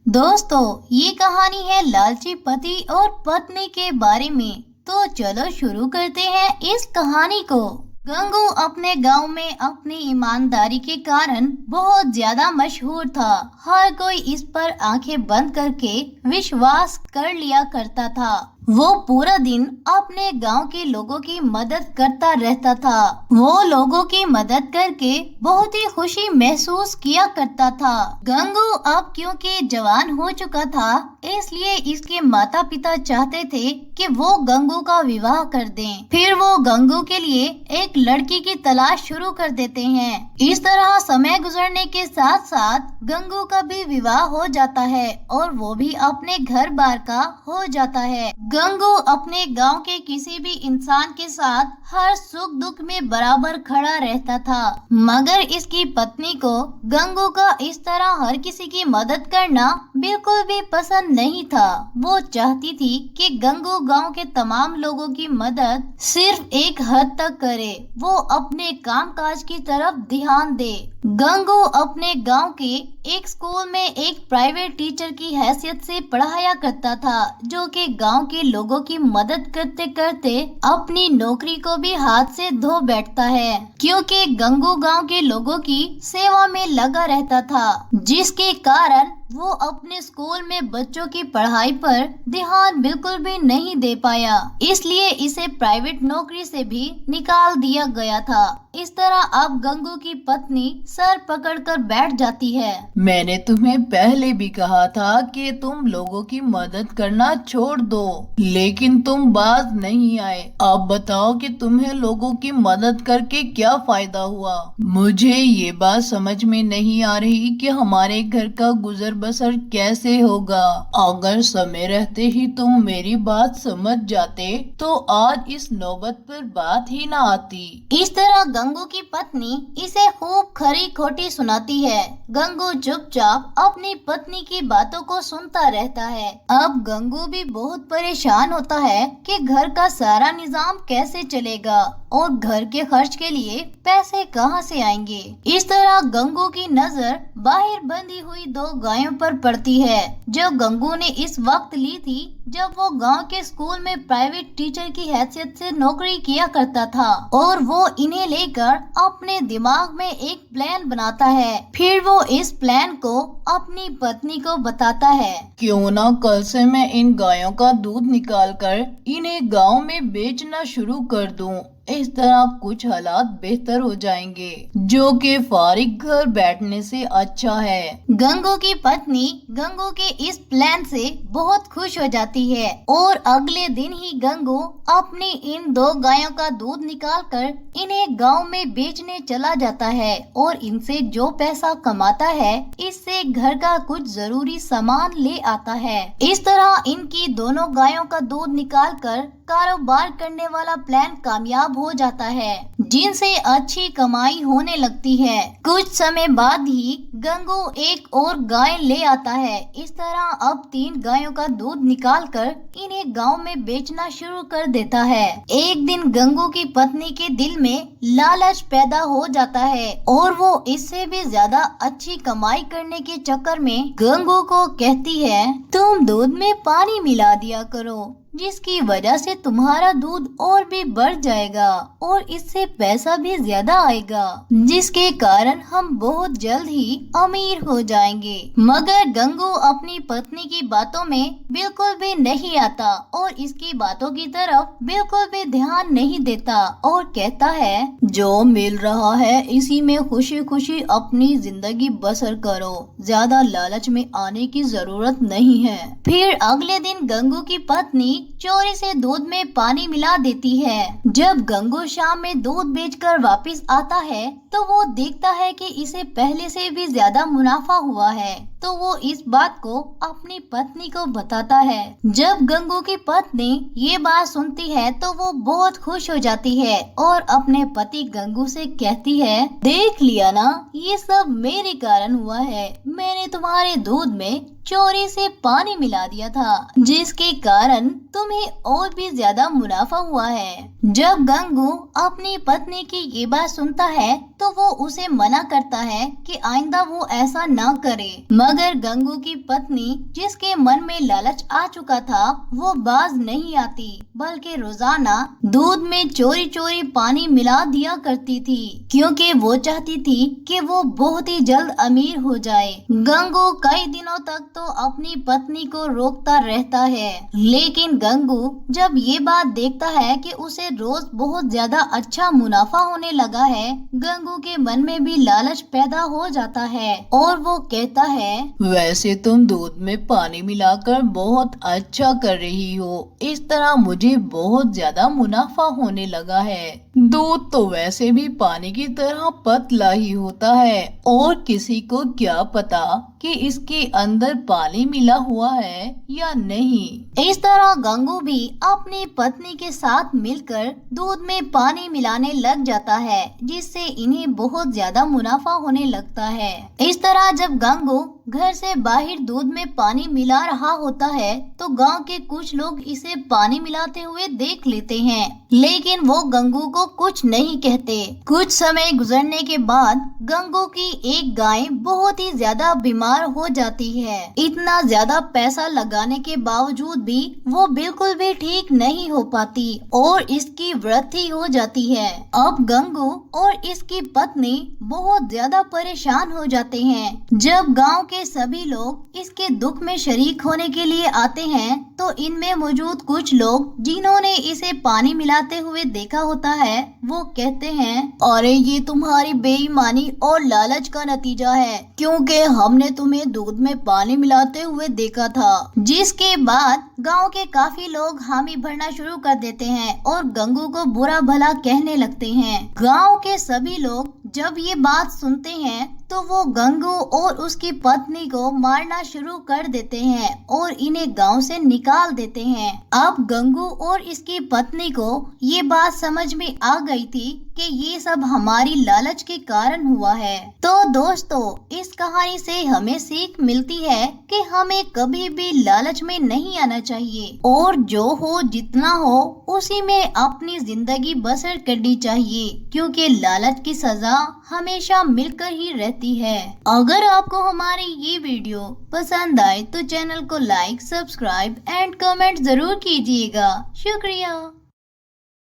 दोस्तों, ये कहानी है लालची पति और पत्नी के बारे में। तो चलो शुरू करते हैं इस कहानी को। गंगू अपने गांव में अपनी ईमानदारी के कारण बहुत ज्यादा मशहूर था। हर कोई इस पर आंखें बंद करके विश्वास कर लिया करता था। वो पूरा दिन अपने गांव के लोगों की मदद करता रहता था। वो लोगों की मदद करके बहुत ही खुशी महसूस किया करता था। गंगू अब क्योंकि जवान हो चुका था, इसलिए इसके माता पिता चाहते थे कि वो गंगू का विवाह कर दें। फिर वो गंगू के लिए एक लड़की की तलाश शुरू कर देते हैं। इस तरह समय गुजरने के साथ साथ गंगू का भी विवाह हो जाता है और वो भी अपने घर बार का हो जाता है। गंगू अपने गांव के किसी भी इंसान के साथ हर सुख दुख में बराबर खड़ा रहता था, मगर इसकी पत्नी को गंगू का इस तरह हर किसी की मदद करना बिल्कुल भी पसंद नहीं था। वो चाहती थी कि गंगू गांव के तमाम लोगों की मदद सिर्फ एक हद तक करे, वो अपने कामकाज की तरफ ध्यान दे। गंगू अपने गांव के एक स्कूल में एक प्राइवेट टीचर की हैसियत से पढ़ाया करता था, जो कि गांव के लोगों की मदद करते करते अपनी नौकरी को भी हाथ से धो बैठता है, क्योंकि गंगू गांव के लोगों की सेवा में लगा रहता था, जिसके कारण वो अपने स्कूल में बच्चों की पढ़ाई पर ध्यान बिल्कुल भी नहीं दे पाया। इसलिए इसे प्राइवेट नौकरी से भी निकाल दिया गया था। इस तरह अब गंगू की पत्नी सर पकड़कर बैठ जाती है। मैंने तुम्हें पहले भी कहा था कि तुम लोगों की मदद करना छोड़ दो, लेकिन तुम बाज नहीं आए। अब बताओ कि तुम्हें लोगों की मदद करके क्या फायदा हुआ। मुझे ये बात समझ में नहीं आ रही कि हमारे घर का गुजर बसर कैसे होगा। अगर समय रहते ही तुम मेरी बात समझ जाते तो आज इस नौबत पर बात ही ना आती। इस तरह गंगू की पत्नी इसे खूब खरी खोटी सुनाती है। गंगू चुपचाप अपनी पत्नी की बातों को सुनता रहता है। अब गंगू भी बहुत परेशान होता है कि घर का सारा निजाम कैसे चलेगा और घर के खर्च के लिए पैसे कहां से आएंगे। इस तरह गंगू की नजर बाहर बंधी हुई दो गायों पर पड़ती है, जो गंगू ने इस वक्त ली थी जब वो गांव के स्कूल में प्राइवेट टीचर की हैसियत से नौकरी किया करता था। और वो इन्हें लेकर अपने दिमाग में एक प्लान बनाता है। फिर वो इस प्लान को अपनी पत्नी को बताता है। क्यों ना कल से मैं इन गायों का दूध निकालकर इन्हें गांव में बेचना शुरू कर दूं। इस तरह कुछ हालात बेहतर हो जाएंगे, जो कि फारिग घर बैठने से अच्छा है। गंगू की पत्नी गंगू के इस प्लान से बहुत खुश हो जाती है और अगले दिन ही गंगू अपनी इन दो गायों का दूध निकालकर इन्हें गांव में बेचने चला जाता है और इनसे जो पैसा कमाता है इससे घर का कुछ जरूरी सामान ले आता है। इस तरह इनकी दोनों गायों का दूध निकालकर कारोबार करने वाला प्लान कामयाब हो जाता है, जिनसे अच्छी कमाई होने लगती है। कुछ समय बाद ही गंगू एक और गाय ले आता है। इस तरह अब 3 गायों का दूध निकालकर इन्हें गांव में बेचना शुरू कर देता है। एक दिन गंगू की पत्नी के दिल में लालच पैदा हो जाता है और वो इससे भी ज्यादा अच्छी कमाई करने के चक्कर में गंगू को कहती है, तुम दूध में पानी मिला दिया करो, जिसकी वजह से तुम्हारा दूध और भी बढ़ जाएगा और इससे पैसा भी ज्यादा आएगा, जिसके कारण हम बहुत जल्द ही अमीर हो जाएंगे। मगर गंगू अपनी पत्नी की बातों में बिल्कुल भी नहीं आता और इसकी बातों की तरफ बिल्कुल भी ध्यान नहीं देता और कहता है, जो मिल रहा है इसी में खुशी खुशी अपनी जिंदगी बसर करो, ज्यादा लालच में आने की जरूरत नहीं है। फिर अगले दिन गंगू की पत्नी चोरी से दूध में पानी मिला देती है। जब गंगू शाम में दूध बेचकर वापस आता है तो वो देखता है कि इसे पहले से भी ज्यादा मुनाफा हुआ है, तो वो इस बात को अपनी पत्नी को बताता है। जब गंगू की पत्नी ये बात सुनती है तो वो बहुत खुश हो जाती है और अपने पति गंगू से कहती है, देख लिया ना, ये सब मेरे कारण हुआ है। मैंने तुम्हारे दूध में चोरी से पानी मिला दिया था, जिसके कारण तुम्हें और भी ज्यादा मुनाफा हुआ है। जब गंगू अपनी पत्नी की ये बात सुनता है तो तो वो उसे मना करता है कि आइंदा वो ऐसा ना करे। मगर गंगू की पत्नी, जिसके मन में लालच आ चुका था, वो बाज नहीं आती, बल्कि रोजाना दूध में चोरी चोरी पानी मिला दिया करती थी, क्योंकि वो चाहती थी कि वो बहुत ही जल्द अमीर हो जाए। गंगू कई दिनों तक तो अपनी पत्नी को रोकता रहता है, लेकिन गंगू जब ये बात देखता है कि उसे रोज बहुत ज्यादा अच्छा मुनाफा होने लगा है, गंगू के मन में भी लालच पैदा हो जाता है और वो कहता है, वैसे तुम दूध में पानी मिलाकर बहुत अच्छा कर रही हो, इस तरह मुझे बहुत ज्यादा मुनाफा होने लगा है। दूध तो वैसे भी पानी की तरह पतला ही होता है और किसी को क्या पता कि इसके अंदर पानी मिला हुआ है या नहीं। इस तरह गंगू भी अपनी पत्नी के साथ मिलकर दूध में पानी मिलाने लग जाता है, जिससे इन्हें बहुत ज्यादा मुनाफा होने लगता है। इस तरह जब गंगू घर से बाहर दूध में पानी मिला रहा होता है, तो गांव के कुछ लोग इसे पानी मिलाते हुए देख लेते हैं, लेकिन वो गंगू को कुछ नहीं कहते। कुछ समय गुजरने के बाद गंगू की एक गाय बहुत ही ज्यादा बीमार हो जाती है। इतना ज्यादा पैसा लगाने के बावजूद भी वो बिल्कुल भी ठीक नहीं हो पाती और इसकी वृद्धि हो जाती है। अब गंगू और इसकी पत्नी बहुत ज्यादा परेशान हो जाते हैं। जब गांव के सभी लोग इसके दुख में शरीक होने के लिए आते हैं, तो इनमें मौजूद कुछ लोग जिन्होंने इसे पानी मिलाते हुए देखा होता है, वो कहते हैं, अरे ये तुम्हारी बेईमानी और लालच का नतीजा है, क्योंकि हमने तुम्हें दूध में पानी मिलाते हुए देखा था। जिसके बाद गांव के काफी लोग हामी भरना शुरू कर देते हैं और गंगू को बुरा भला कहने लगते हैं। गांव के सभी लोग जब ये बात सुनते हैं, तो वो गंगू और उसकी पत्नी को मारना शुरू कर देते हैं और इन्हें गांव से निकाल देते हैं। अब गंगू और इसकी पत्नी को ये बात समझ में आ गई थी कि ये सब हमारी लालच के कारण हुआ है। तो दोस्तों, इस कहानी से हमें सीख मिलती है कि हमें कभी भी लालच में नहीं आना चाहिए और जो हो जितना हो उसी में अपनी जिंदगी बसर करनी चाहिए, क्योंकि लालच की सजा हमेशा मिलकर ही रहती है। अगर आपको हमारी ये वीडियो पसंद आए तो चैनल को लाइक, सब्सक्राइब एंड कमेंट जरूर कीजिएगा। शुक्रिया।